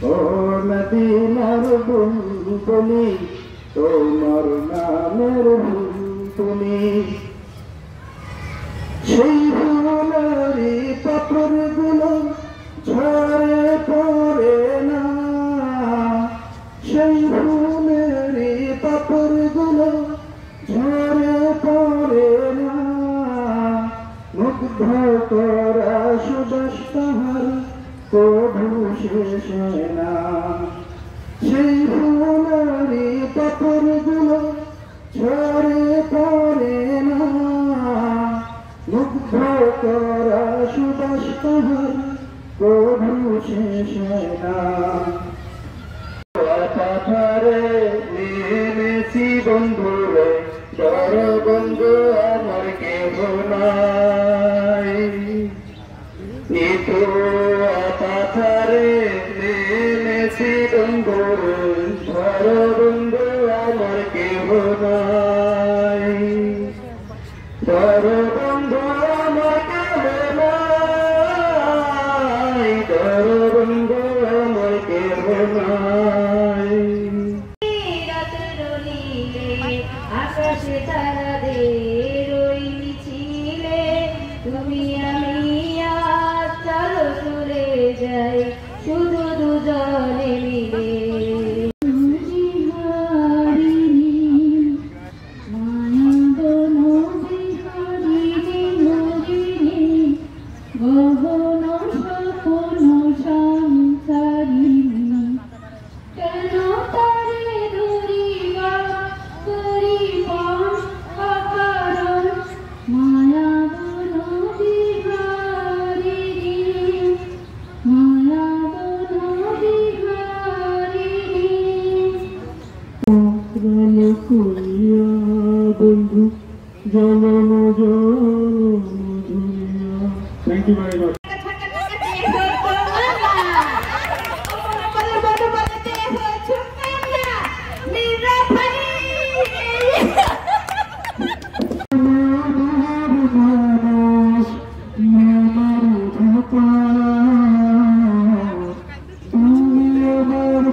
ও মদিনার বুলবুলি তোমার নামের বুলবুলি সেই ফুলেরই পাপড়গুলো ঝরে পড়ে না সেই ফুলেরই পাপড়গুলো ঝরে পড়ে না মুগ্ধ করা সুবাস তাহার কভু শেষ হয় না সেই ফুলেরই পাপড়গুলো ঝরে পড়ে না মুগ্ধ করা সুবাস তাহার কভু শেষ হয় না পাথারে নেমেছি বন্ধুরে বড় বন্ধু আমার কেহ নাই নিতু পাথারে নেমেছি বন্ধুরে বড় বন্ধু আমার কেহ নাই বড় বন্ধু আমার কেহ নাই বড় বন্ধু আমার কেহ নাই আকাশে তারাদের ওই মিছিলে তুমি আমি আজ চলো চলে যাই শুধু দুজনে মিলে বন্ধু জনম থ্যাংক ইউ ভেরি মাচ তুমি আমার